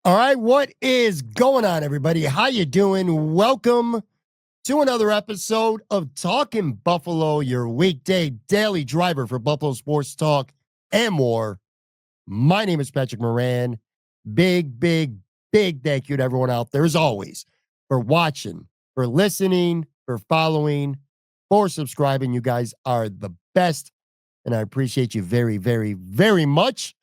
All right, what is going on, everybody? How you doing? Welcome to another episode of Talking Buffalo, your weekday daily driver for Buffalo sports talk and more. My name is Patrick Moran. Big thank you to everyone out there, as always, for watching, for listening, for following, for subscribing. You guys are the best, and I appreciate you very much.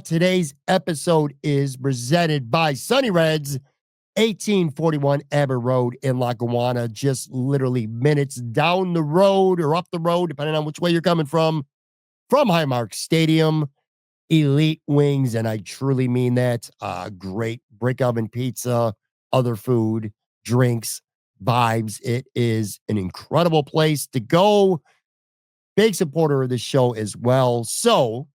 Today's episode is presented by Sunny Reds, 1841 Aber Road in Lackawanna, just literally minutes down the road or up the road, depending on which way you're coming from Highmark Stadium. Elite wings, and I truly mean that. Great brick oven pizza, other food, drinks, vibes. It is an incredible place to go. Big supporter of the show as well. So,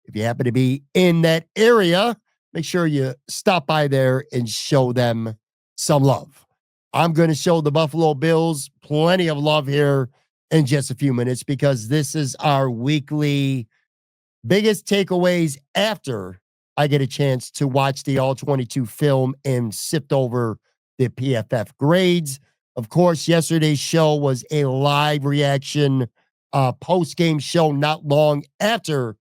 if you happen to be in that area, make sure you stop by there and show them some love. I'm going to show the Buffalo Bills plenty of love here in just a few minutes because this is our weekly biggest takeaways after I get a chance to watch the All 22 film and sift over the PFF grades. Of course, yesterday's show was a live reaction post-game show not long after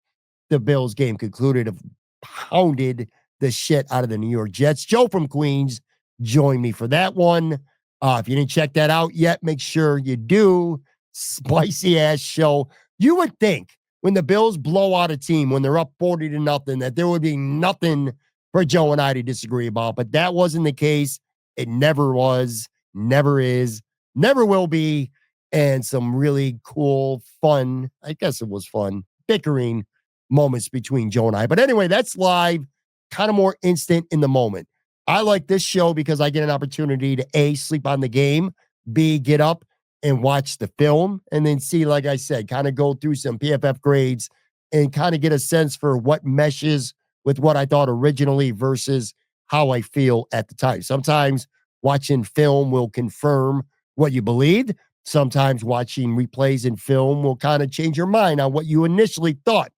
the Bills game concluded, have pounded the shit out of the New York Jets. Joe from Queens joined me for that one. If you didn't check that out yet, make sure you do. Spicy ass show. You would think when the Bills blow out a team, when they're up 40-0, that there would be nothing for Joe and I to disagree about, but that wasn't the case. It never was, never is, never will be. And some really cool, fun, I guess it was fun, bickering moments between Joe and I. But anyway, that's live, kind of more instant in the moment. I like this show because I get an opportunity to A, sleep on the game, B, get up and watch the film, and then C, like I said, kind of go through some PFF grades and kind of get a sense for what meshes with what I thought originally versus how I feel at the time. Sometimes watching film will confirm what you believed. Sometimes watching replays in film will kind of change your mind on what you initially thought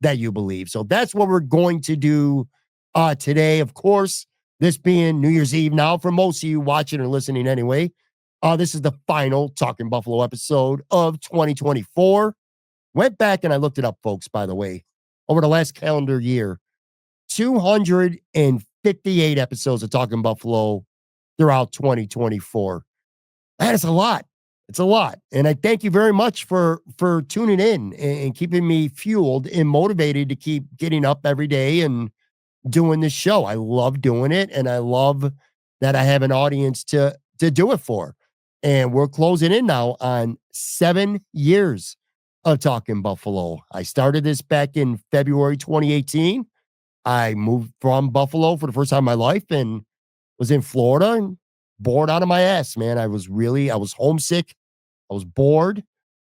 that you believe. So that's what we're going to do today. Of course, this being New Year's Eve now, for most of you watching or listening anyway, this is the final Talking Buffalo episode of 2024. Went back and I looked it up, folks, by the way, over the last calendar year, 258 episodes of Talking Buffalo throughout 2024. That is a lot. It's a lot. And I thank you very much for tuning in and keeping me fueled and motivated to keep getting up every day and doing this show. I love doing it, and I love that I have an audience to do it for. And we're closing in now on 7 years of Talking Buffalo. I started this back in February 2018. I moved from Buffalo for the first time in my life and was in Florida and bored out of my ass, man. I was homesick. I was bored,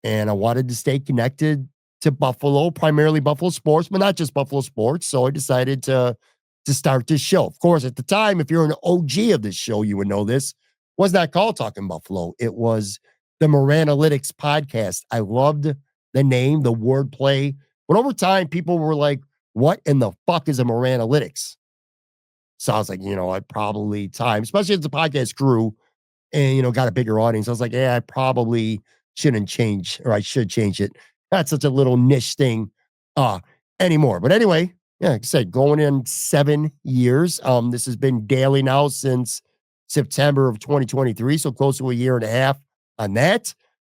and I wanted to stay connected to Buffalo, primarily Buffalo sports, but not just Buffalo sports. So I decided to start this show. Of course, at the time, if you're an OG of this show, you would know this was not called Talking Buffalo. It was the Moranalytics podcast. I loved the name, the wordplay, but over time, people were like, "What in the fuck is a Moranalytics?" So I was like, I probably especially as the podcast grew and, got a bigger audience. I was like, yeah, I probably shouldn't change, or I should change it. Not such a little niche thing anymore. But anyway, yeah, like I said, going in 7 years. This has been daily now since September of 2023, so close to a year and a half on that.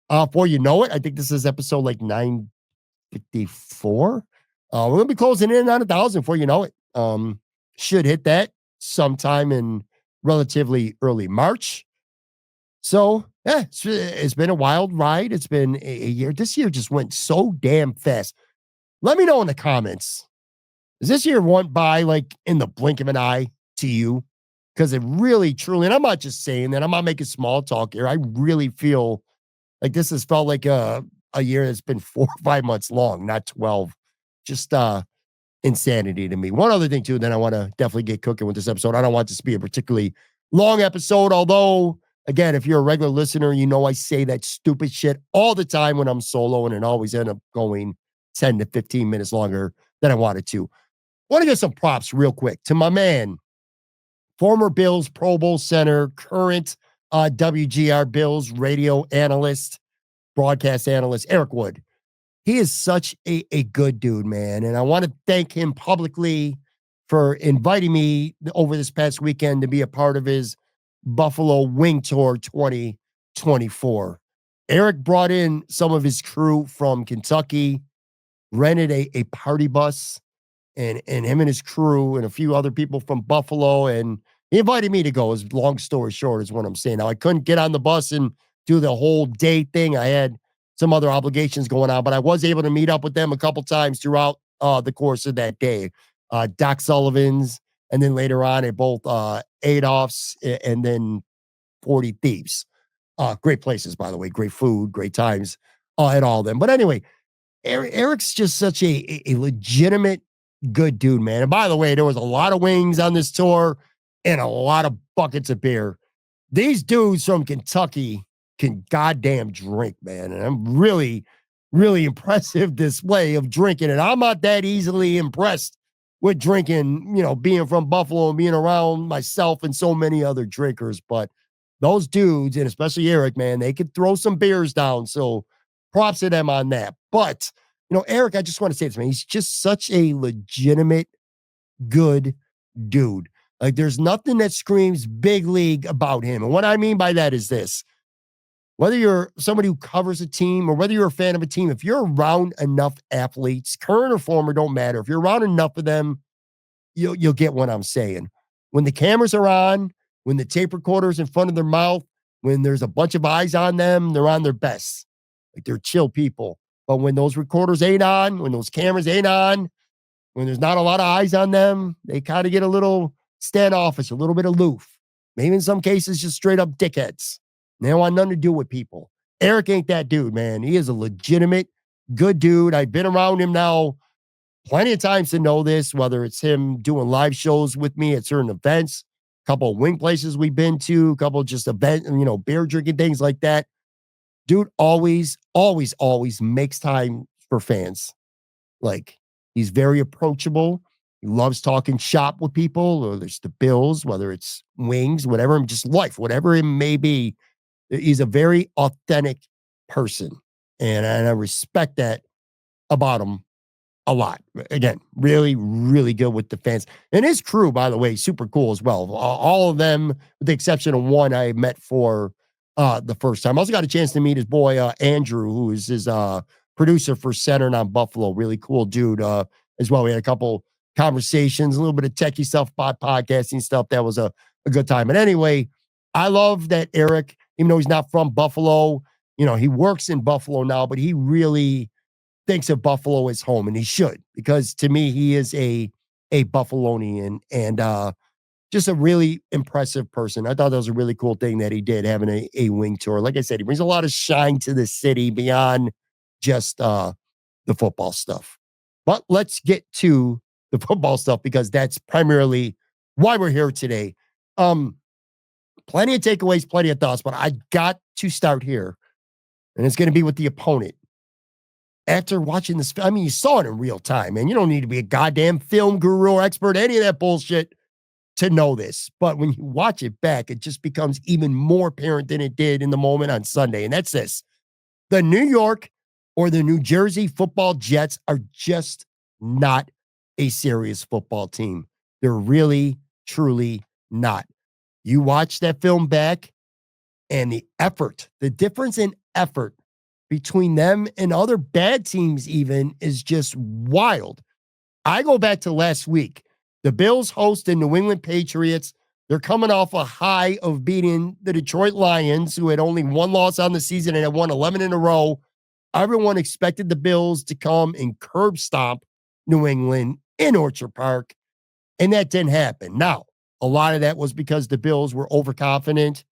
Before you know it, I think this is episode like 954. We're gonna be closing in on 1,000 before you know it. Should hit that sometime in relatively early March. So, yeah, it's been a wild ride. It's been a year. This year just went so damn fast. Let me know in the comments. Does this year went by like in the blink of an eye to you? Because it really, truly, and I'm not just saying that, I'm not making small talk here. I really feel like this has felt like a year that's been 4 or 5 months long, not 12. Just insanity to me. One other thing, too, then I want to definitely get cooking with this episode. I don't want this to be a particularly long episode, although, again, if you're a regular listener, you know I say that stupid shit all the time when I'm soloing and always end up going 10 to 15 minutes longer than I wanted to. Want to give some props real quick to my man, former Bills Pro Bowl center, current WGR Bills radio analyst, broadcast analyst, Eric Wood. He is such a good dude, man. And I want to thank him publicly for inviting me over this past weekend to be a part of his Buffalo Wing Tour 2024. Eric brought in some of his crew from Kentucky, rented a party bus, and him and his crew and a few other people from Buffalo. And he invited me to go. As long story short is what I'm saying. Now I couldn't get on the bus and do the whole day thing. I had some other obligations going on, but I was able to meet up with them a couple times throughout the course of that day. Doc Sullivan's, and then later on at both Adolph's and then 40 Thieves. Great places, by the way. Great food, great times at all of them. But anyway, Eric's just such a legitimate good dude, man. And by the way, there was a lot of wings on this tour and a lot of buckets of beer. These dudes from Kentucky can goddamn drink, man. And I'm really, really impressive display of drinking. And I'm not that easily impressed with drinking, being from Buffalo and being around myself and so many other drinkers. But those dudes, and especially Eric, man, they could throw some beers down. So props to them on that. But, Eric, I just want to say this, man. He's just such a legitimate, good dude. Like, there's nothing that screams big league about him. And what I mean by that is this. Whether you're somebody who covers a team or whether you're a fan of a team, if you're around enough athletes, current or former, don't matter. If you're around enough of them, you'll get what I'm saying. When the cameras are on, when the tape recorder's in front of their mouth, when there's a bunch of eyes on them, they're on their best. Like, they're chill people. But when those recorders ain't on, when those cameras ain't on, when there's not a lot of eyes on them, they kind of get a little standoffish, a little bit aloof. Maybe in some cases, just straight up dickheads. They don't want nothing to do with people. Eric ain't that dude, man. He is a legitimate, good dude. I've been around him now plenty of times to know this, whether it's him doing live shows with me at certain events, a couple of wing places we've been to, a couple of just event, beer drinking, things like that. Dude always, always, always makes time for fans. Like, he's very approachable. He loves talking shop with people, whether it's the Bills, whether it's wings, whatever, just life, whatever it may be. He's a very authentic person. And I respect that about him a lot. Again, really, really good with the fans. And his crew, by the way, super cool as well. All of them, with the exception of one I met for the first time. I also got a chance to meet his boy, Andrew, who is his producer for Centered on Buffalo. Really cool dude as well. We had a couple conversations, a little bit of techie stuff, podcasting stuff. That was a good time. But anyway, I love that Eric, even though he's not from Buffalo, he works in Buffalo now, but he really thinks of Buffalo as home, and he should, because to me, he is a Buffalonian and just a really impressive person. I thought that was a really cool thing that he did, having a wing tour. Like I said, he brings a lot of shine to the city beyond just the football stuff. But let's get to the football stuff, because that's primarily why we're here today. Plenty of takeaways, plenty of thoughts, but I got to start here, and it's going to be with the opponent. After watching this, I mean, you saw it in real time, man. You don't need to be a goddamn film guru or expert, any of that bullshit to know this. But when you watch it back, it just becomes even more apparent than it did in the moment on Sunday. And that's this. The New York or the New Jersey football Jets are just not a serious football team. They're really, truly not. You watch that film back, and the effort, the difference in effort between them and other bad teams even is just wild. I go back to last week. The Bills host the New England Patriots. They're coming off a high of beating the Detroit Lions, who had only one loss on the season and had won 11 in a row. Everyone expected the Bills to come and curb stomp New England in Orchard Park, and that didn't happen. Now, a lot of that was because the Bills were overconfident,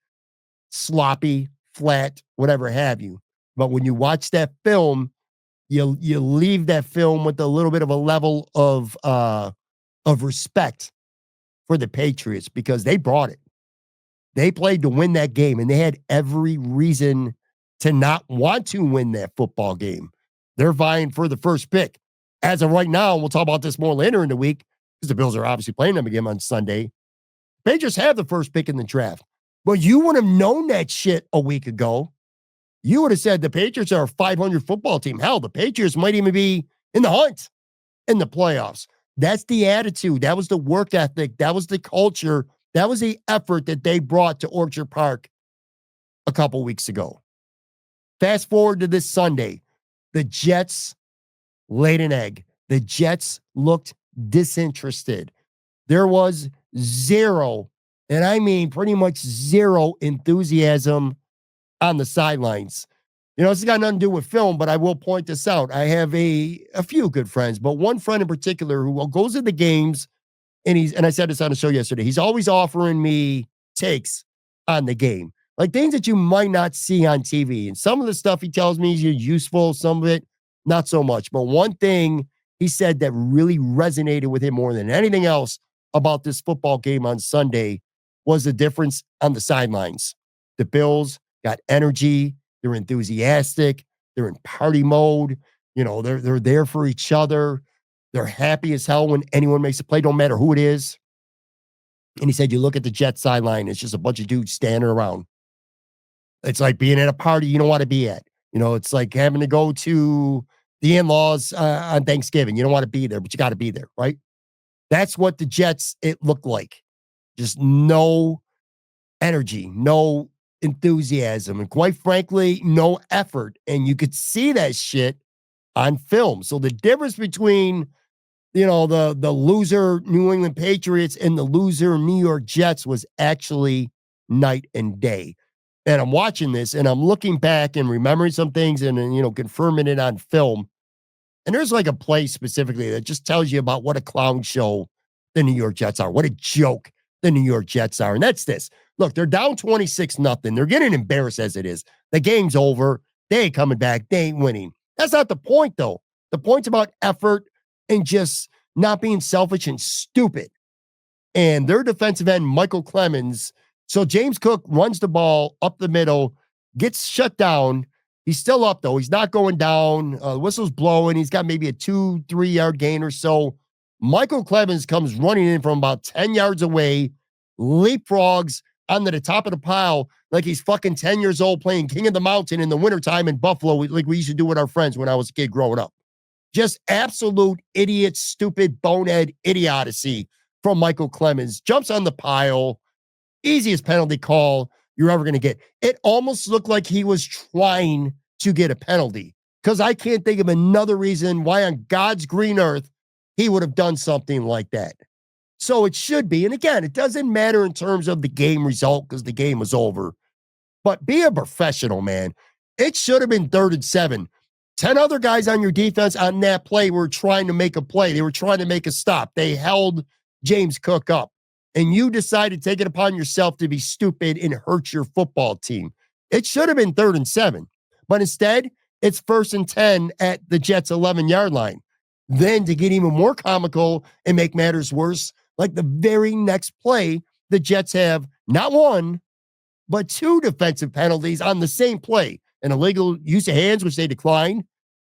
sloppy, flat, whatever have you. But when you watch that film, you leave that film with a little bit of a level of respect for the Patriots, because they brought it. They played to win that game, and they had every reason to not want to win that football game. They're vying for the first pick. As of right now, we'll talk about this more later in the week, because the Bills are obviously playing them again on Sunday. Patriots have the first pick in the draft. Well, you would have known that shit a week ago. You would have said the Patriots are a 500 football team. Hell, the Patriots might even be in the hunt in the playoffs. That's the attitude. That was the work ethic. That was the culture. That was the effort that they brought to Orchard Park a couple weeks ago. Fast forward to this Sunday. The Jets laid an egg. The Jets looked disinterested. There was zero, and I mean pretty much zero enthusiasm on the sidelines. You know, this has got nothing to do with film, but I will point this out. I have a few good friends, but one friend in particular who goes to the games, and I said this on the show yesterday, he's always offering me takes on the game. Like things that you might not see on TV. And some of the stuff he tells me is useful, some of it not so much. But one thing he said that really resonated with him more than anything else about this football game on Sunday was the difference on the sidelines. The Bills got energy. They're enthusiastic. They're in party mode. You know, they're there for each other. They're happy as hell when anyone makes a play, don't matter who it is. And he said, you look at the Jets sideline, it's just a bunch of dudes standing around. It's like being at a party you don't want to be at. You know, it's like having to go to the in-laws on Thanksgiving. You don't want to be there, but you got to be there, right? That's what the Jets, it looked like. Just no energy, no enthusiasm, and quite frankly, no effort. And you could see that shit on film. So the difference between, you know, the loser New England Patriots and the loser New York Jets was actually night and day. And I'm watching this and I'm looking back and remembering some things and you know, confirming it on film. And there's like a play specifically that just tells you about what a clown show the New York Jets are, what a joke the New York Jets are. And that's this. Look, they're down 26-0. They're getting embarrassed as it is. The game's over. They ain't coming back. They ain't winning. That's not the point, though. The point's about effort and just not being selfish and stupid. And their defensive end, Michael Clemens. So James Cook runs the ball up the middle, gets shut down. He's still up, though. He's not going down. Whistle's blowing. He's got maybe a 2-3 yard gain or so. Michael Clemens comes running in from about 10 yards away, leapfrogs onto the top of the pile like he's fucking 10 years old playing King of the Mountain in the wintertime in Buffalo, like we used to do with our friends when I was a kid growing up. Just absolute idiot, stupid, bonehead idiocy from Michael Clemens. Jumps on the pile. Easiest penalty call you're ever going to get. It almost looked like he was trying to get a penalty because I can't think of another reason why on God's green earth he would have done something like that. So it should be. And again, it doesn't matter in terms of the game result because the game was over. But be a professional, man. It should have been 3rd and 7. 10 other guys on your defense on that play were trying to make a play. They were trying to make a stop. They held James Cook up. And you decided to take it upon yourself to be stupid and hurt your football team. It should have been 3rd and 7. But instead, it's 1st and 10 at the Jets' 11-yard line. Then to get even more comical and make matters worse, like the very next play, the Jets have not one, but 2 defensive penalties on the same play. An illegal use of hands, which they declined,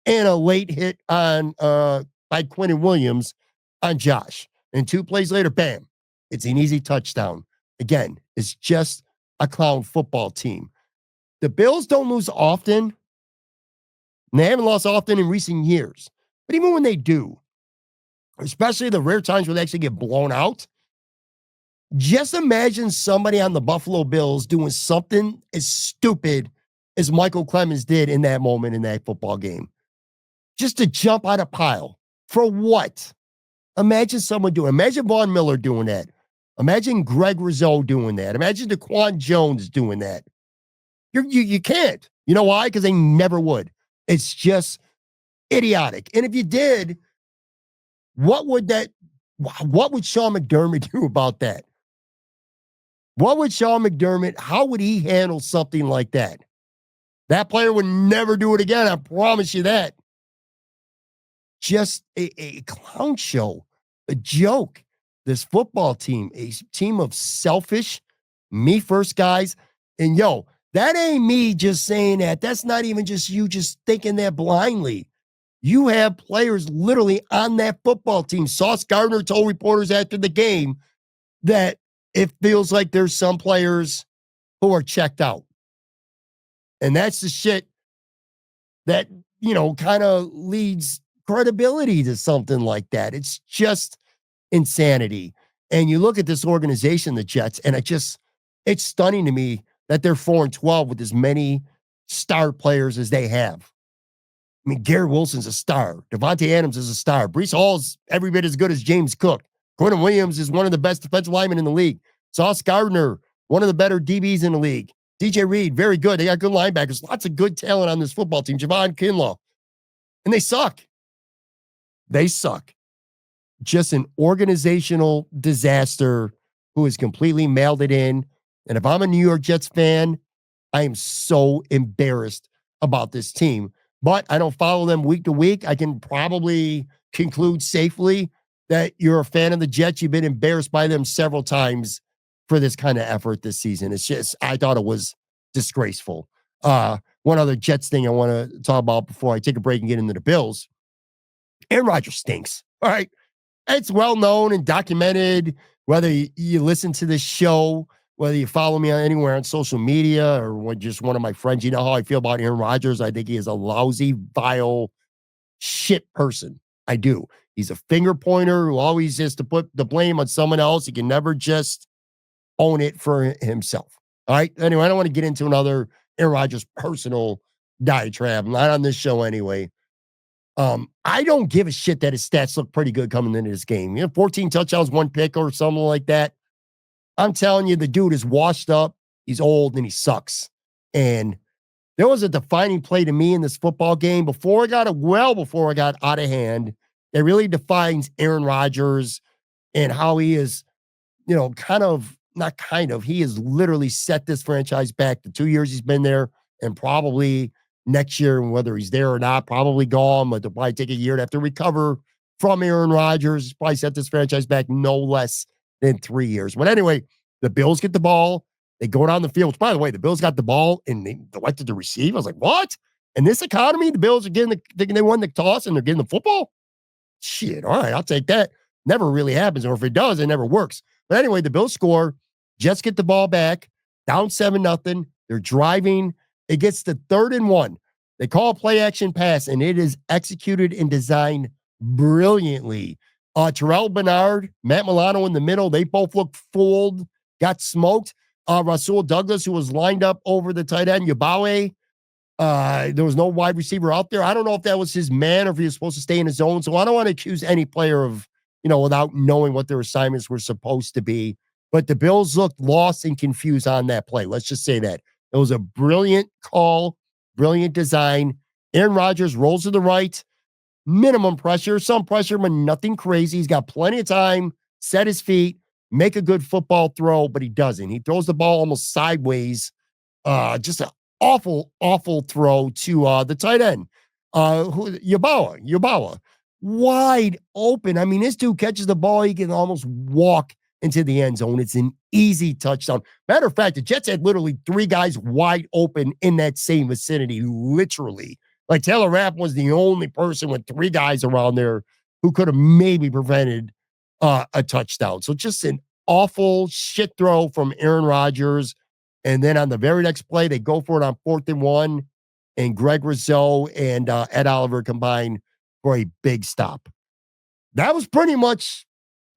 and a late hit on by Quentin Williams on Josh. And 2 plays later, bam, it's an easy touchdown. Again, it's just a clown football team. The Bills don't lose often, and they haven't lost often in recent years. But even when they do, especially the rare times where they actually get blown out, just imagine somebody on the Buffalo Bills doing something as stupid as Michael Clemens did in that moment in that football game. Just to jump out a pile. For what? Imagine someone doing it. Imagine Von Miller doing that. Imagine Greg Rizzo doing that. Imagine DaQuan Jones doing that. You can't. You know why? Because they never would. It's just idiotic. And if you did, what would Sean McDermott do about that? What would Sean McDermott, how would he handle something like that? That player would never do it again. I promise you that. Just a clown show, a joke. This football team, a team of selfish, me first guys. And yo, that ain't me just saying that. That's not even just you just thinking that blindly. You have players literally on that football team. Sauce Gardner told reporters after the game that it feels like there's some players who are checked out. And that's the shit that, kind of leads credibility to something like that. It's just insanity. And you look at this organization, the Jets, and it's stunning to me that they're 4-12 with as many star players as they have. I mean, Garrett Wilson's a star. Devontae Adams is a star. Breece Hall's every bit as good as James Cook. Quentin Williams is one of the best defensive linemen in the league. Sauce Gardner, one of the better DBs in the league. DJ Reed, very good. They got good linebackers. Lots of good talent on this football team. Javon Kinlaw. And they suck. They suck. Just an organizational disaster who has completely mailed it in. And if I'm a New York Jets fan, I am so embarrassed about this team. But I don't follow them week to week. I can probably conclude safely that you're a fan of the Jets. You've been embarrassed by them several times for this kind of effort this season. It's just, I thought it was disgraceful. One other Jets thing I want to talk about before I take a break and get into the Bills. Aaron Rodgers stinks. All right. It's well known and documented, whether you listen to this show, whether you follow me anywhere on social media or just one of my friends. You know how I feel about Aaron Rodgers. I think he is a lousy, vile, shit person. I do. He's a finger pointer who always has to put the blame on someone else. He can never just own it for himself. All right. Anyway, I don't want to get into another Aaron Rodgers personal diatribe. Not on this show anyway. I don't give a shit that his stats look pretty good coming into this game. 14 touchdowns, 1 pick or something like that. I'm telling you, the dude is washed up. He's old and he sucks. And there was a defining play to me in this football game before it got out of hand. It really defines Aaron Rodgers and how he is, he has literally set this franchise back the 2 years he's been there, and probably next year, whether he's there or not, probably gone, but they'll probably take a year to have to recover from Aaron Rodgers. Probably set this franchise back no less than 3 years. But anyway, the Bills get the ball. They go down the field. Which, by the way, the Bills got the ball and they elected to receive. I was like, what? In this economy, the Bills are thinking they won the toss and they're getting the football? Shit, all right, I'll take that. Never really happens. Or if it does, it never works. But anyway, the Bills score. Jets get the ball back. Down 7-0. They're driving. It gets to 3rd and 1. They call a play action pass, and it is executed and designed brilliantly. Terrell Bernard, Matt Milano in the middle. They both looked fooled, got smoked. Rasul Douglas, who was lined up over the tight end, Yabawe. There was no wide receiver out there. I don't know if that was his man or if he was supposed to stay in his zone. So I don't want to accuse any player of, without knowing what their assignments were supposed to be. But the Bills looked lost and confused on that play. Let's just say that. It was a brilliant call, brilliant design. Aaron Rodgers rolls to the right, minimum pressure, some pressure, but nothing crazy. He's got plenty of time, set his feet, make a good football throw, but he doesn't. He throws the ball almost sideways. Just an awful, awful throw to the tight end. Yabawa. Wide open. I mean, this dude catches the ball, he can almost walk into the end zone. It's an easy touchdown. Matter of fact, the Jets had literally 3 guys wide open in that same vicinity, literally. Like Taylor Rapp was the only person with 3 guys around there who could have maybe prevented a touchdown. So just an awful shit throw from Aaron Rodgers. And then on the very next play, they go for it on 4th and 1. And Greg Rousseau and Ed Oliver combine for a big stop. That was pretty much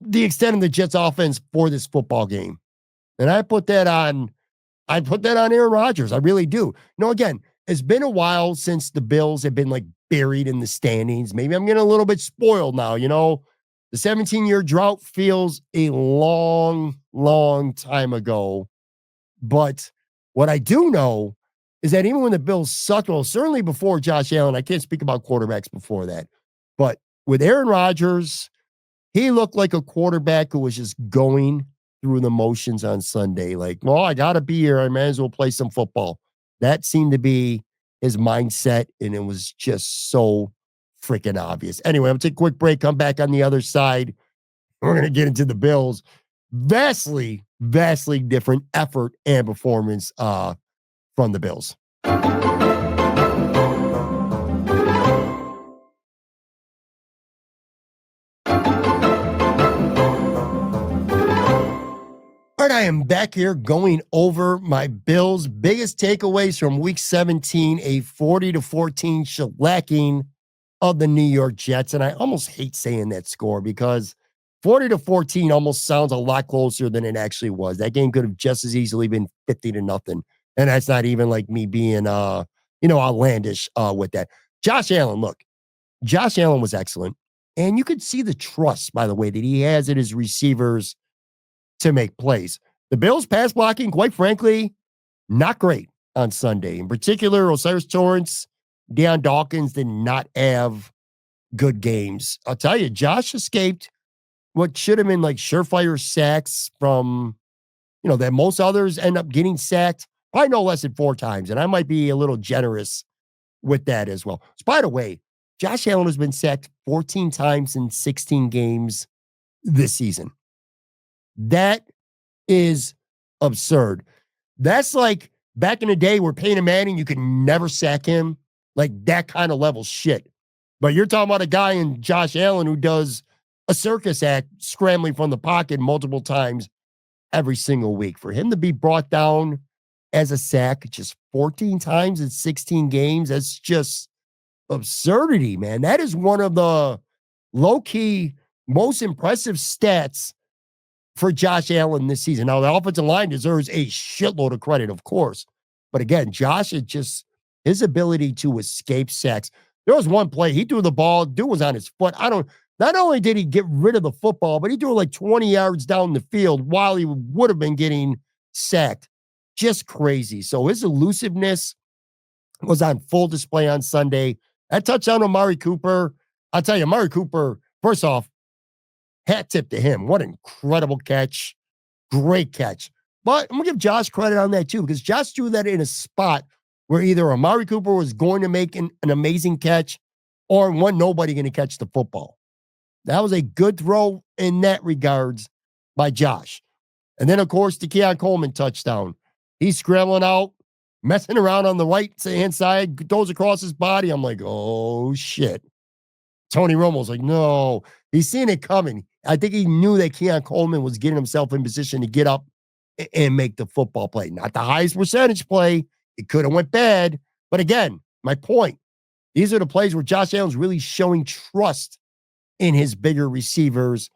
the extent of the Jets offense for this football game. And I put that on Aaron Rodgers. I really do. Again, it's been a while since the Bills have been like buried in the standings. Maybe I'm getting a little bit spoiled now. The 17-year drought feels a long, long time ago. But what I do know is that even when the Bills sucked, well, certainly before Josh Allen, I can't speak about quarterbacks before that. But with Aaron Rodgers, he looked like a quarterback who was just going through the motions on Sunday. Like, well, I got to be here. I might as well play some football. That seemed to be his mindset, and it was just so freaking obvious. Anyway, I'm going to take a quick break, come back on the other side. We're going to get into the Bills. Vastly, vastly different effort and performance from the Bills. All right, I am back here going over my Bills' biggest takeaways from Week 17, a 40-14 shellacking of the New York Jets. And I almost hate saying that score because 40-14 almost sounds a lot closer than it actually was. That game could have just as easily been 50-0. And that's not even like me being outlandish with that. Josh Allen, look, Josh Allen was excellent. And you could see the trust, by the way, that he has in his receivers to make plays. The Bills' pass blocking, quite frankly, not great on Sunday. In particular, Osiris Torrance, Deion Dawkins did not have good games. I'll tell you, Josh escaped what should have been like surefire sacks from, that most others end up getting sacked probably no less than 4 times. And I might be a little generous with that as well. So, by the way, Josh Allen has been sacked 14 times in 16 games this season. That is absurd. That's like back in the day where Peyton Manning, you could never sack him, like that kind of level shit. But you're talking about a guy in Josh Allen who does a circus act scrambling from the pocket multiple times every single week. For him to be brought down as a sack just 14 times in 16 games, that's just absurdity, man. That is one of the low-key most impressive stats for Josh Allen this season. Now, the offensive line deserves a shitload of credit, of course. But again, Josh is just his ability to escape sacks. There was one play, he threw the ball, dude was on his foot. Not only did he get rid of the football, but he threw it like 20 yards down the field while he would have been getting sacked. Just crazy. So his elusiveness was on full display on Sunday. That touchdown on Amari Cooper, I'll tell you, Amari Cooper, first off, hat tip to him. What an incredible catch. Great catch. But I'm going to give Josh credit on that too, because Josh threw that in a spot where either Amari Cooper was going to make an amazing catch or nobody going to catch the football. That was a good throw in that regards by Josh. And then, of course, the Keon Coleman touchdown. He's scrambling out, messing around on the right-hand side, throws across his body. I'm like, oh, shit. Tony Romo's like, no. He's seeing it coming. I think he knew that Keon Coleman was getting himself in position to get up and make the football play. Not the highest percentage play. It could have went bad. But again, my point, these are the plays where Josh Allen's really showing trust in his bigger receivers,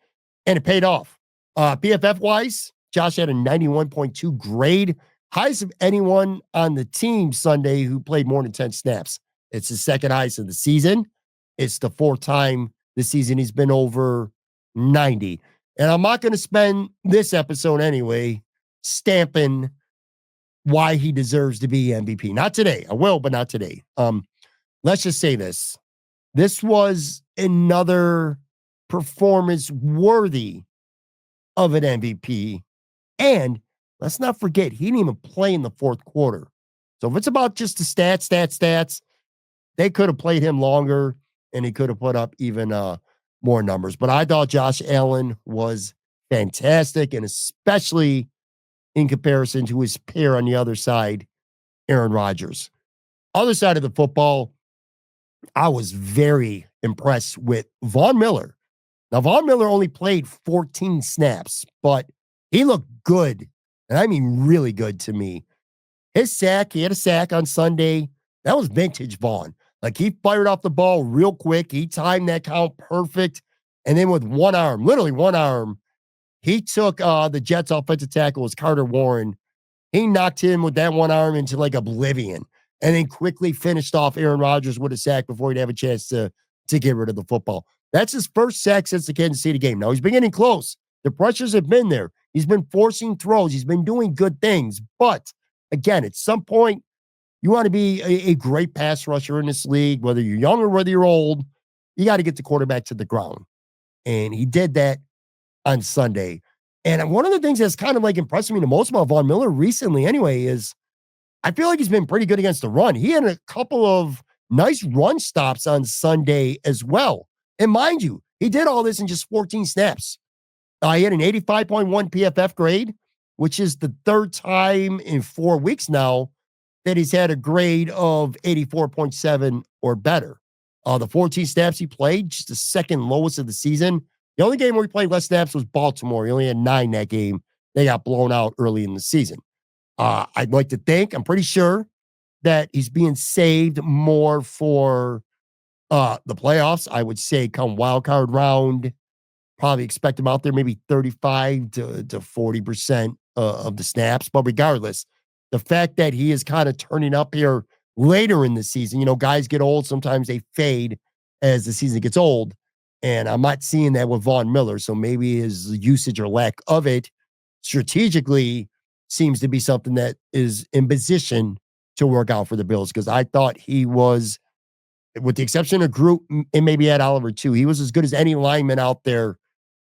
and it paid off. PFF-wise, Josh had a 91.2 grade, highest of anyone on the team Sunday who played more than 10 snaps. It's the second highest of the season. It's the 4th time this season he's been over 90. And I'm not going to spend this episode anyway stamping why he deserves to be MVP. Not today. I will, but not today. Let's just say this. This was another performance worthy of an MVP. And let's not forget, he didn't even play in the 4th quarter. So if it's about just the stats, they could have played him longer and he could have put up even more numbers. But I thought Josh Allen was fantastic, and especially in comparison to his peer on the other side, Aaron Rodgers. Other side of the football, I was very impressed with Von Miller. Now, Von Miller only played 14 snaps, but he looked good. And I mean really good to me. He had a sack on Sunday. That was vintage Vaughn. Like, he fired off the ball real quick. He timed that count perfect. And then with one arm, literally one arm, he took the Jets' offensive tackle, was Carter Warren. He knocked him with that one arm into like oblivion, and then quickly finished off Aaron Rodgers with a sack before he'd have a chance to get rid of the football. That's his first sack since the Kansas City game. Now, he's been getting close. The pressures have been there. He's been forcing throws. He's been doing good things. But, again, at some point, you want to be a great pass rusher in this league, whether you're young or whether you're old, you got to get the quarterback to the ground. And he did that on Sunday. And one of the things that's kind of like impressing me the most about Von Miller recently anyway is I feel like he's been pretty good against the run. He had a couple of nice run stops on Sunday as well. And mind you, he did all this in just 14 snaps. He had an 85.1 PFF grade, which is the 3rd time in 4 weeks now that he's had a grade of 84.7 or better. The 14 snaps he played, just the 2nd lowest of the season. The only game where he played less snaps was Baltimore. He only had 9 that game. they got blown out early in the season. I'd like to think, I'm pretty sure that he's being saved more for the playoffs. I would say come wild card round, probably expect him out there maybe 35 to 40% of the snaps. But regardless, the fact that he is kind of turning up here later in the season, guys get old, sometimes they fade as the season gets old. And I'm not seeing that with Von Miller. So maybe his usage or lack of it strategically seems to be something that is in position to work out for the Bills. Because I thought he was, with the exception of Groot and maybe Ed Oliver too, he was as good as any lineman out there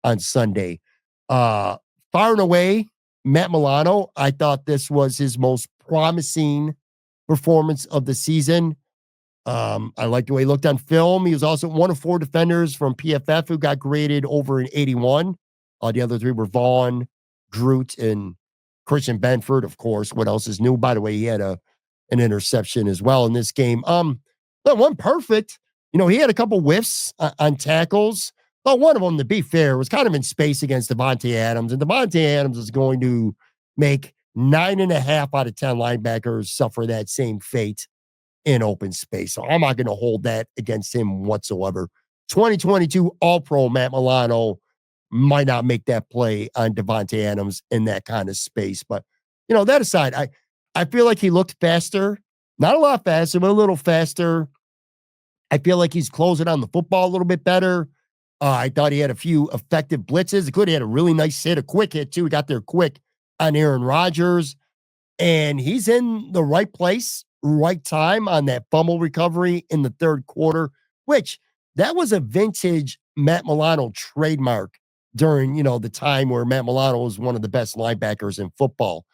on Sunday. Uh, Far and away, Matt Milano, I thought this was his most promising performance of the season. I like the way he looked on film. He was also one of four defenders from PFF who got graded over an 81. The other three were Vaughn, Groot, and Christian Benford, of course. What else is new? By the way, he had an interception as well in this game. But one perfect. He had a couple whiffs on tackles. But one of them, to be fair, was kind of in space against Devontae Adams. And Devontae Adams is going to make 9.5 out of 10 linebackers suffer that same fate in open space. So I'm not going to hold that against him whatsoever. 2022 All-Pro Matt Milano might not make that play on Devontae Adams in that kind of space. But, that aside, I feel like he looked faster. Not a lot faster, but a little faster. I feel like he's closing on the football a little bit better. I thought he had a few effective blitzes. He could have had a really nice hit, a quick hit, too. He got there quick on Aaron Rodgers. And he's in the right place, right time on that fumble recovery in the third quarter, which that was a vintage Matt Milano trademark during, the time where Matt Milano was one of the best linebackers in football.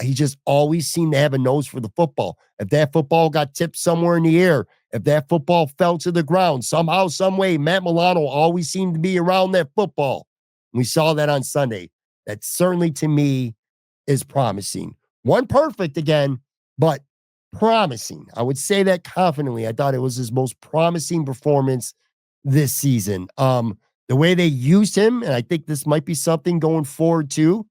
He just always seemed to have a nose for the football. If that football got tipped somewhere in the air, if that football fell to the ground, somehow, some way, Matt Milano always seemed to be around that football. We saw that on Sunday. That certainly, to me, is promising. One perfect again, but promising. I would say that confidently. I thought it was his most promising performance this season. The way they used him, and I think this might be something going forward too,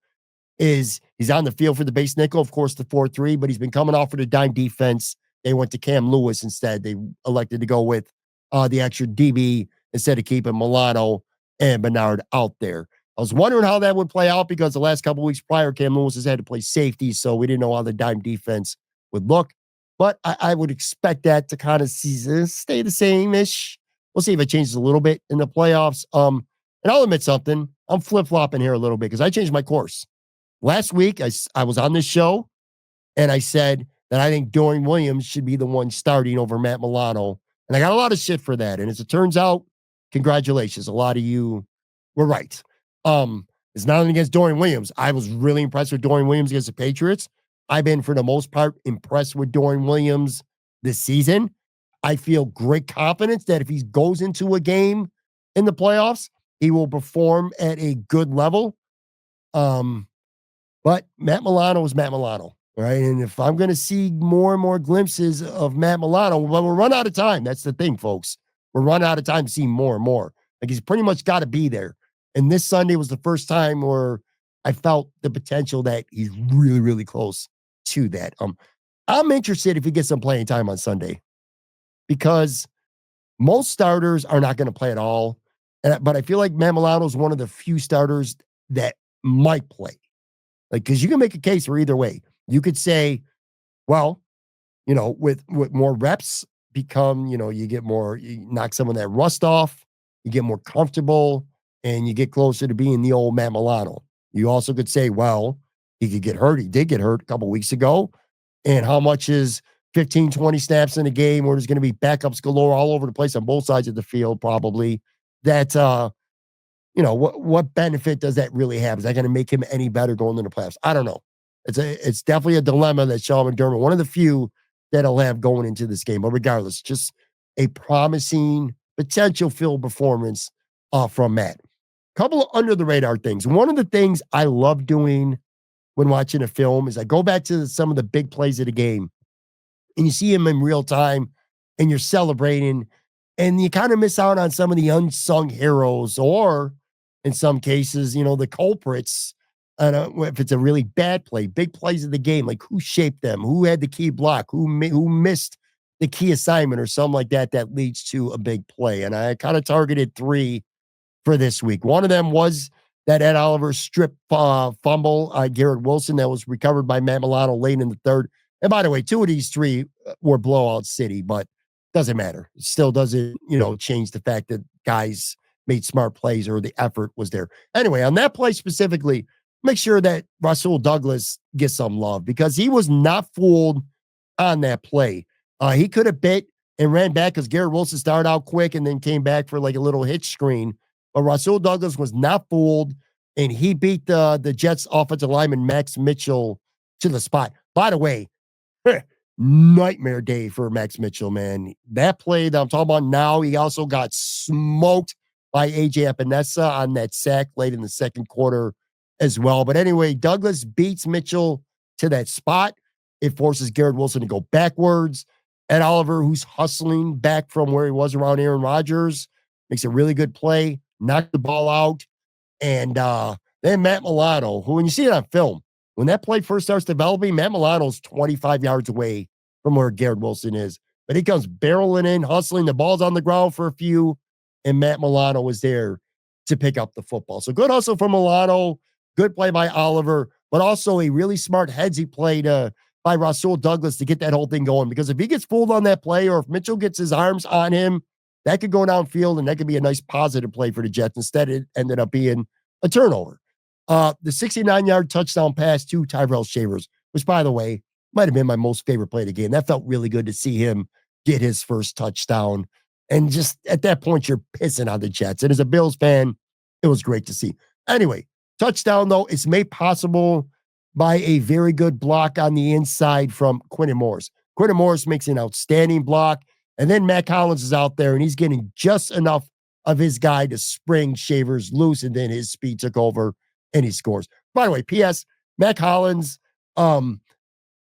is he's on the field for the base nickel, of course, the 4-3, but he's been coming off for the dime defense. They went to Cam Lewis instead. They elected to go with the extra DB instead of keeping Milano and Bernard out there. I was wondering how that would play out because the last couple of weeks prior, Cam Lewis has had to play safety, so we didn't know how the dime defense would look. But I would expect that to kind of stay the same-ish. We'll see if it changes a little bit in the playoffs. And I'll admit something. I'm flip-flopping here a little bit because I changed my course. Last week, I was on this show, and I said that I think Dorian Williams should be the one starting over Matt Milano. And I got a lot of shit for that. And as it turns out, congratulations. A lot of you were right. It's nothing against Dorian Williams. I was really impressed with Dorian Williams against the Patriots. I've been, for the most part, impressed with Dorian Williams this season. I feel great confidence that if he goes into a game in the playoffs, he will perform at a good level. But Matt Milano is Matt Milano, right? And if I'm going to see more and more glimpses of Matt Milano, well, we're run out of time. That's the thing, folks. We're run out of time to see more and more. Like, he's pretty much got to be there. And this Sunday was the first time where I felt the potential that he's really, really close to that. I'm interested if he gets some playing time on Sunday because most starters are not going to play at all. But I feel like Matt Milano is one of the few starters that might play. Like, because you can make a case for either way. You could say, well, with more reps you get more, you knock some of that rust off, you get more comfortable, and you get closer to being the old Matt Milano. You also could say, well, he could get hurt. He did get hurt a couple weeks ago. And how much is 15, 20 snaps in a game where there's going to be backups galore all over the place on both sides of the field, probably, that, what benefit does that really have? Is that going to make him any better going into the playoffs? I don't know. It's definitely a dilemma that Sean McDermott, one of the few that he'll have going into this game. But regardless, just a promising potential field performance from Matt. Couple of under the radar things. One of the things I love doing when watching a film is I go back to some of the big plays of the game and you see him in real time and you're celebrating and you kind of miss out on some of the unsung heroes or in some cases, the culprits I don't know if it's a really bad play, big plays of the game, like who shaped them, who had the key block, who missed the key assignment or something like that that leads to a big play. And I kind of targeted three for this week. One of them was that Ed Oliver strip fumble, Garrett Wilson, that was recovered by Matt Milano late in the third. And by the way, two of these three were blowout city, but doesn't matter. It still doesn't, change the fact that guys made smart plays or the effort was there. Anyway, on that play specifically, make sure that Rasul Douglas gets some love because he was not fooled on that play. He could have bit and ran back because Garrett Wilson started out quick and then came back for like a little hitch screen. But Rasul Douglas was not fooled, and he beat the Jets offensive lineman Max Mitchell to the spot. By the way, nightmare day for Max Mitchell, man. That play that I'm talking about now, he also got smoked by AJ Epinesa on that sack late in the second quarter as well. But anyway, Douglas beats Mitchell to that spot. It forces Garrett Wilson to go backwards. Ed Oliver, who's hustling back from where he was around Aaron Rodgers, makes a really good play, knocked the ball out. And then Matt Milano, who, when you see it on film, when that play first starts developing, Matt Milano's 25 yards away from where Garrett Wilson is. But he comes barreling in, hustling. The ball's on the ground for a few, and Matt Milano was there to pick up the football. So good hustle from Milano, good play by Oliver, but also a really smart headsy play by Rasul Douglas to get that whole thing going. Because if he gets fooled on that play or if Mitchell gets his arms on him, that could go downfield and that could be a nice positive play for the Jets. Instead, it ended up being a turnover. The 69-yard touchdown pass to Tyrell Shavers, which, by the way, might have been my most favorite play of the game. That felt really good to see him get his first touchdown. And just at that point, you're pissing on the Jets. And as a Bills fan, it was great to see. Anyway, touchdown, though, it's made possible by a very good block on the inside from Quinton Morris. Quinton Morris makes an outstanding block. And then Matt Collins is out there, and he's getting just enough of his guy to spring Shavers loose, and then his speed took over, and he scores. By the way, P.S., Matt Collins, on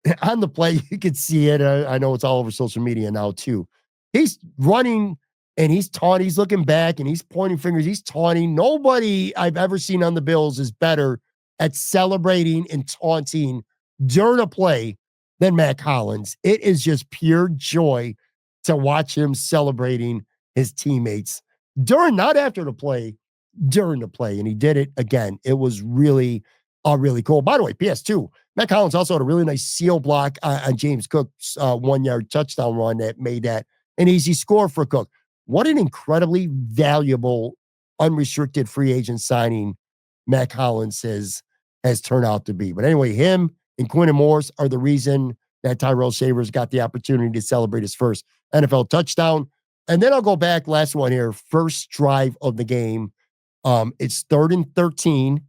the play, you can see it. I know it's all over social media now, too. He's running, and he's taunting. He's looking back, and he's pointing fingers. He's taunting. Nobody I've ever seen on the Bills is better at celebrating and taunting during a play than Matt Collins. It is just pure joy to watch him celebrating his teammates not after the play, during the play. And he did it again. It was really cool. By the way, PS2, Matt Collins also had a really nice seal block on James Cook's 1-yard touchdown run that made that an easy score for Cook. What an incredibly valuable, unrestricted free agent signing Matt Collins has turned out to be. But anyway, him and Quinton Morris are the reason that Tyrell Shavers got the opportunity to celebrate his first NFL touchdown. And then I'll go back, last one here, first drive of the game. It's 3rd and 13.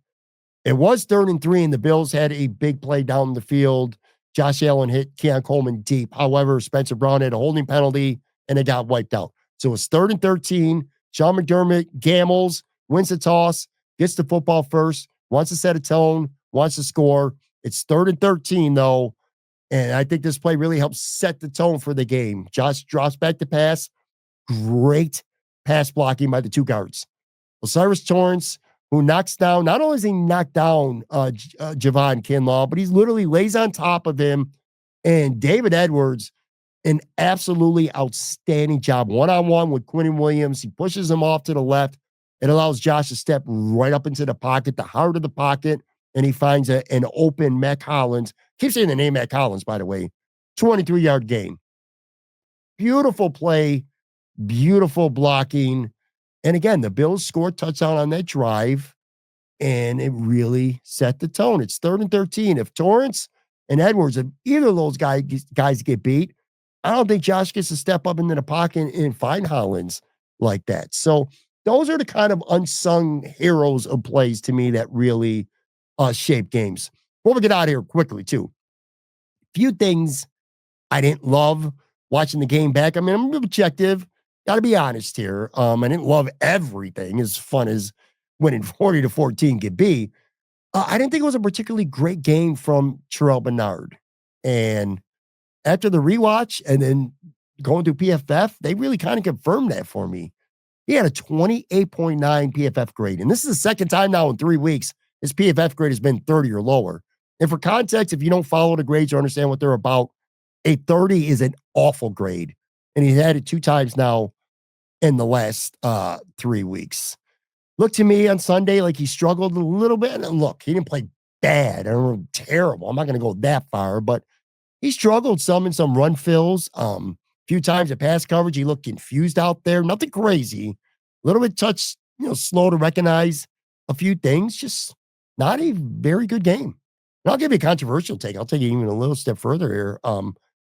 It was 3rd and 3, and the Bills had a big play down the field. Josh Allen hit Keon Coleman deep. However, Spencer Brown had a holding penalty, and it got wiped out. So it's 3rd and 13. Sean McDermott gambles, wins the toss, gets the football first, wants to set a tone, wants to score. It's 3rd and 13, though. And I think this play really helps set the tone for the game. Josh drops back to pass. Great pass blocking by the two guards. Osiris Torrance, who knocks down, not only is he knocked down Javon Kinlaw, but he's literally lays on top of him. And David Edwards, an absolutely outstanding job. One-on-one with Quentin Williams. He pushes him off to the left. It allows Josh to step right up into the pocket, the heart of the pocket, and he finds an open Matt Collins. Keep saying the name Matt Collins, by the way. 23-yard gain. Beautiful play, beautiful blocking. And again, the Bills scored touchdown on that drive, and it really set the tone. It's 3rd and 13. If Torrance and Edwards, if either of those guys get beat, I don't think Josh gets to step up into the pocket and find Hollins like that. So those are the kind of unsung heroes of plays to me that really shape games. Before we get out of here quickly, too, few things I didn't love watching the game back. I mean, I'm objective. Got to be honest here. I didn't love everything as fun as winning 40-14 could be. I didn't think it was a particularly great game from Terrell Bernard. And after the rewatch and then going through PFF, they really kind of confirmed that for me. He had a 28.9 PFF grade. And this is the second time now in 3 weeks his PFF grade has been 30 or lower. And for context, if you don't follow the grades or understand what they're about, a 30 is an awful grade. And he's had it 2 times now in the last 3 weeks. Looked to me on Sunday like he struggled a little bit. And look, he didn't play bad or terrible. I'm not going to go that far, but he struggled some in some run fills. Few times at pass coverage, he looked confused out there. Nothing crazy. A little bit touch, slow to recognize a few things. Just not a very good game. And I'll give you a controversial take. I'll take it even a little step further here.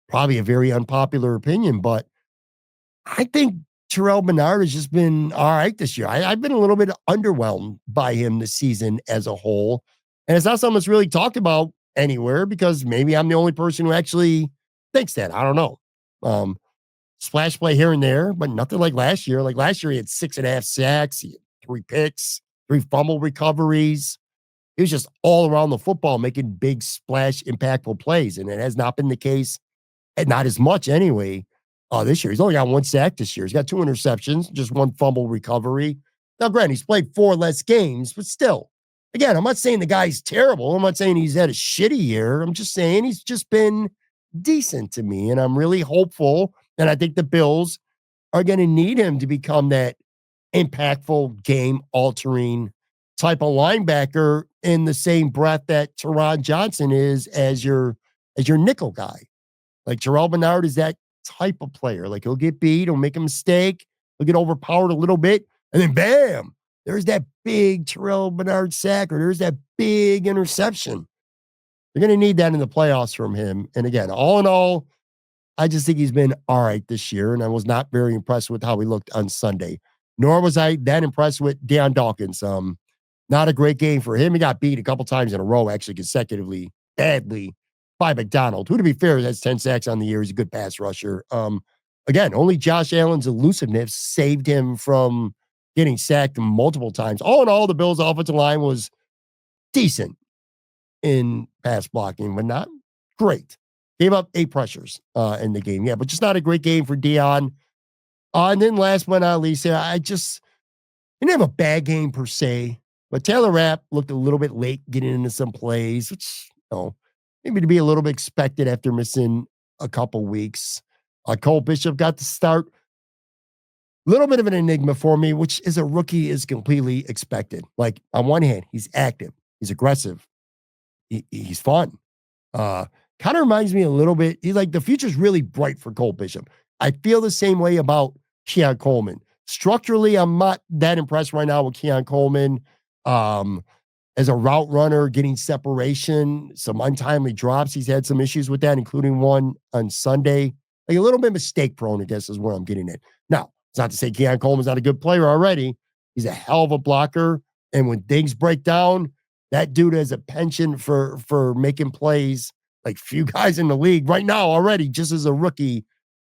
Probably a very unpopular opinion, but I think Terrell Bernard has just been all right this year. I've been a little bit underwhelmed by him this season as a whole. And it's not something that's really talked about anywhere because maybe I'm the only person who actually thinks that. I don't know. Splash play here and there, but nothing like last year. Like last year, he had 6.5 sacks, he had 3 picks, 3 fumble recoveries. He was just all around the football, making big splash, impactful plays. And it has not been the case, and not as much anyway, this year. He's only got 1 sack this year. He's got 2 interceptions, just 1 fumble recovery. Now, granted, he's played 4 less games, but still. Again, I'm not saying the guy's terrible. I'm not saying he's had a shitty year. I'm just saying he's just been decent to me. And I'm really hopeful. And I think the Bills are going to need him to become that impactful, game-altering type of linebacker in the same breath that Teron Johnson is as your nickel guy. Like Terrell Bernard is that type of player. Like he'll get beat, he'll make a mistake, he'll get overpowered a little bit, and then bam, there's that big Terrell Bernard sack or there's that big interception. They're going to need that in the playoffs from him. And again, all in all, I just think he's been all right this year, and I was not very impressed with how he looked on Sunday. Nor was I that impressed with Deion Dawkins. Not a great game for him. He got beat a couple times in a row, actually consecutively, badly by McDonald, who, to be fair, has 10 sacks on the year. He's a good pass rusher. Again, only Josh Allen's elusiveness saved him from getting sacked multiple times. All in all, the Bills' offensive line was decent in pass blocking, but not great. Gave up 8 pressures in the game. Yeah, but just not a great game for Deion. And then last but not least, I just didn't have a bad game per se, but Taylor Rapp looked a little bit late getting into some plays, which, maybe to be a little bit expected after missing a couple weeks. Cole Bishop got the start. A little bit of an enigma for me, which as a rookie is completely expected. Like on one hand, he's active, he's aggressive, he's fun. Kind of reminds me a little bit. He's like the future's really bright for Cole Bishop. I feel the same way about Keon Coleman. Structurally, I'm not that impressed right now with Keon Coleman. As a route runner, getting separation, some untimely drops. He's had some issues with that, including one on Sunday. Like a little bit mistake prone, I guess, is where I'm getting it. Now, it's not to say Keon Coleman's not a good player already. He's a hell of a blocker. And when things break down, that dude has a penchant for making plays like few guys in the league right now already, just as a rookie,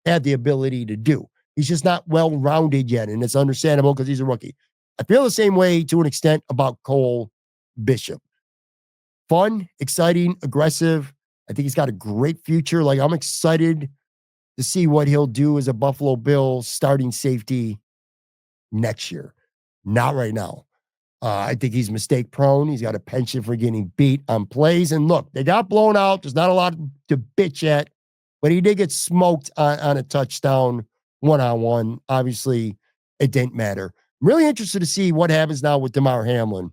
had the ability to do. He's just not well-rounded yet, and it's understandable because he's a rookie. I feel the same way to an extent about Cole Bishop. Fun, exciting, aggressive. I think he's got a great future. Like, I'm excited to see what he'll do as a Buffalo Bill starting safety next year. Not right now. I think he's mistake prone. He's got a penchant for getting beat on plays. And look, they got blown out. There's not a lot to bitch at, but he did get smoked on a touchdown one-on-one. Obviously, it didn't matter. I'm really interested to see what happens now with Damar Hamlin,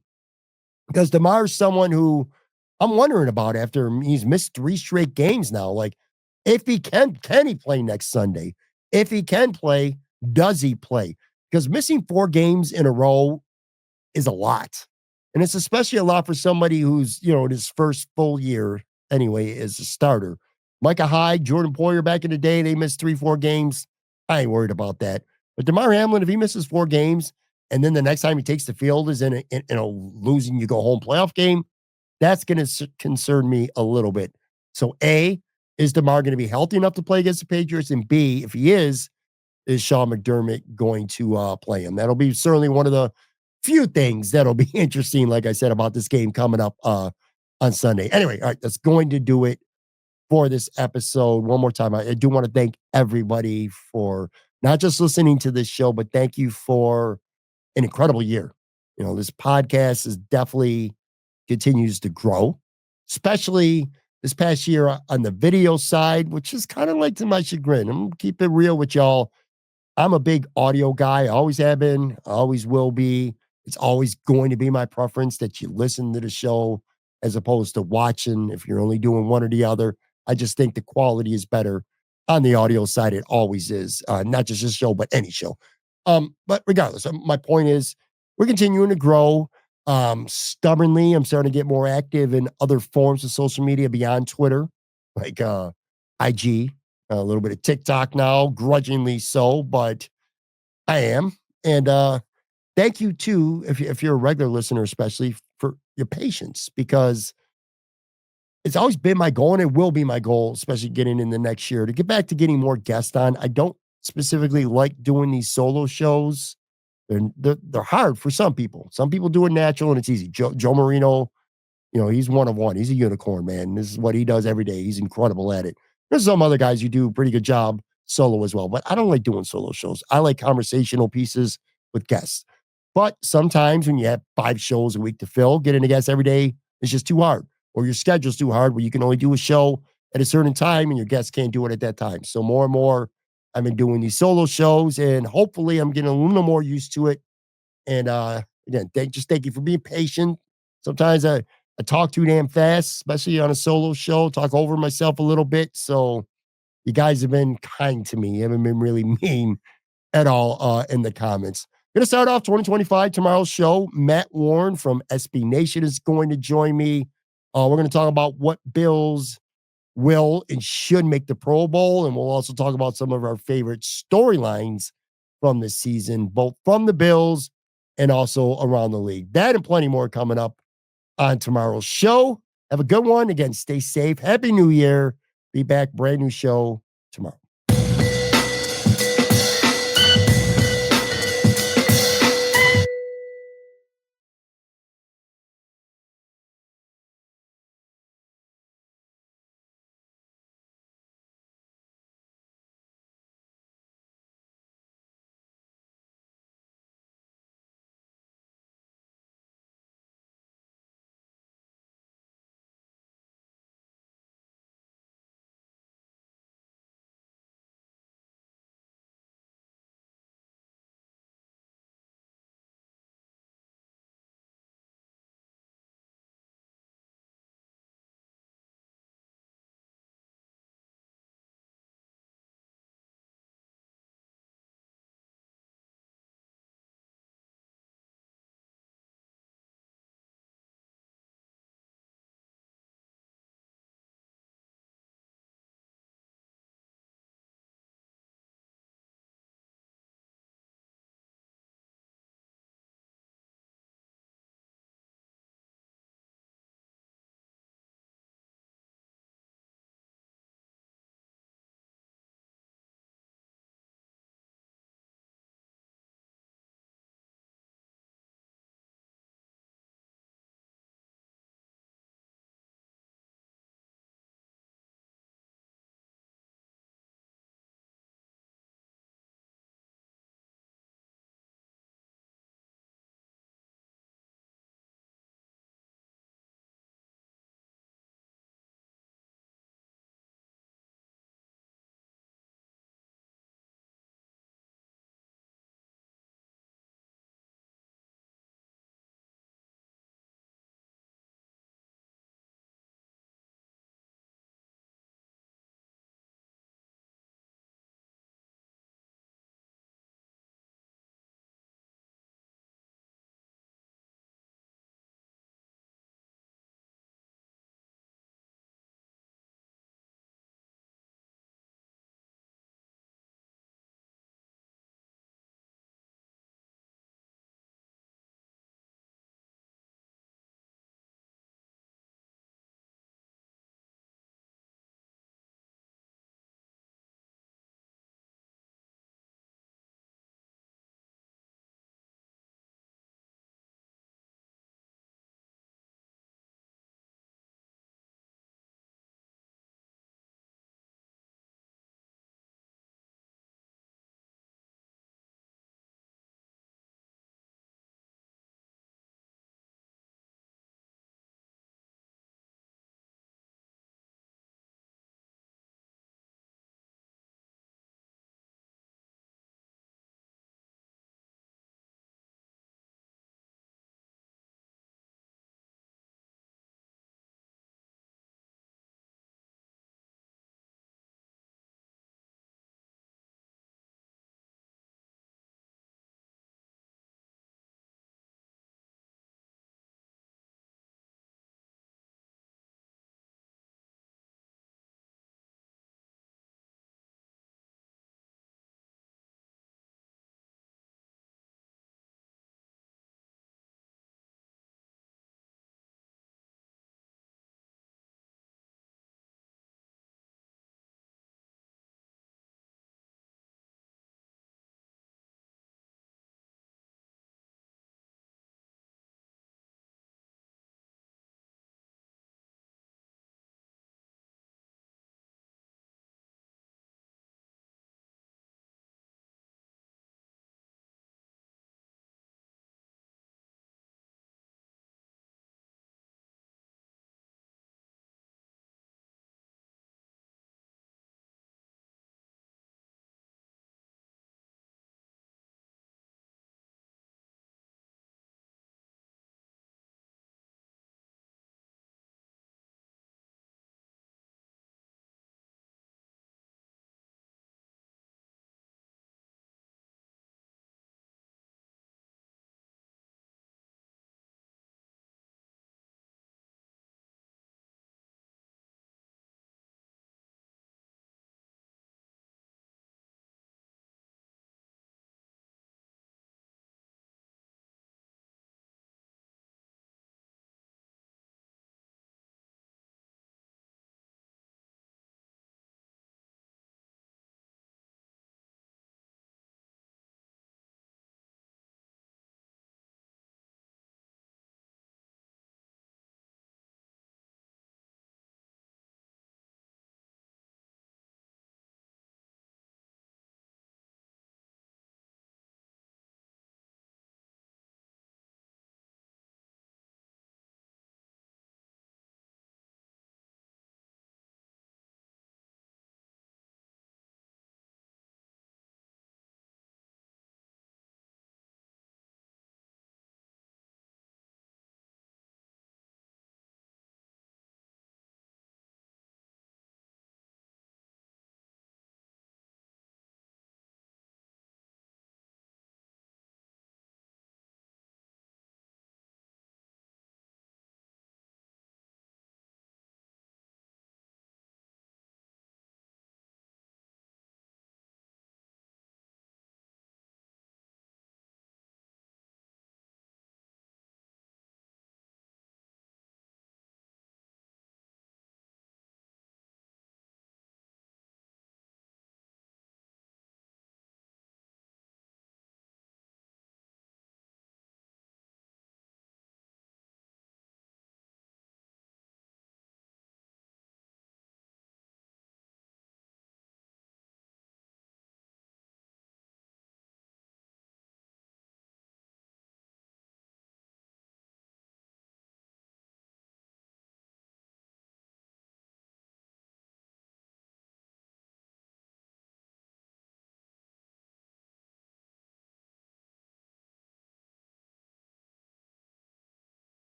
because Damar is someone who I'm wondering about after he's missed 3 straight games now. Like, if he can he play next Sunday? If he can play, does he play? Because missing 4 games in a row is a lot. And it's especially a lot for somebody who's, in his first full year anyway as a starter. Micah Hyde, Jordan Poyer back in the day, they missed 3-4 games. I ain't worried about that. But Damar Hamlin, if he misses 4 games and then the next time he takes the field is in a losing you go home playoff game, that's going to concern me a little bit. So A, is Damar going to be healthy enough to play against the Patriots? And B, if he is Sean McDermott going to play him? That'll be certainly one of the few things that'll be interesting, like I said, about this game coming up on Sunday. Anyway, all right, that's going to do it for this episode. One more time, I do want to thank everybody for not just listening to this show, but thank you for an incredible year. This podcast is definitely continues to grow, especially this past year on the video side, which is kind of like to my chagrin. I'm gonna keep it real with y'all. I'm a big audio guy. I always have been, always will be. It's always going to be my preference that you listen to the show as opposed to watching if you're only doing one or the other. I just think the quality is better on the audio side. It always is, not just this show, but any show. But regardless, my point is we're continuing to grow. Stubbornly, I'm starting to get more active in other forms of social media beyond Twitter, like IG, a little bit of TikTok now, grudgingly so, but I am. And thank you too, if you're a regular listener, especially for your patience, because it's always been my goal and it will be my goal, especially getting in the next year to get back to getting more guests on. I don't specifically like doing these solo shows. They're hard for some people. Some people do it natural and it's easy. Joe Marino, he's one of one. He's a unicorn, man. This is what he does every day. He's incredible at it. There's some other guys who do a pretty good job solo as well, but I don't like doing solo shows. I like conversational pieces with guests. But sometimes when you have 5 shows a week to fill, getting a guest every day is just too hard, or your schedule's too hard where you can only do a show at a certain time and your guests can't do it at that time. So more and more, I've been doing these solo shows and hopefully I'm getting a little more used to it. And again, thank you for being patient. Sometimes I talk too damn fast, especially on a solo show, talk over myself a little bit. So you guys have been kind to me. You haven't been really mean at all in the comments. Going to start off 2025, tomorrow's show. Matt Warren from SB Nation is going to join me. We're going to talk about what Bills will and should make the Pro Bowl. And we'll also talk about some of our favorite storylines from this season, both from the Bills and also around the league. That and plenty more coming up on tomorrow's show. Have a good one. Again, stay safe. Happy New Year. Be back. Brand new show tomorrow.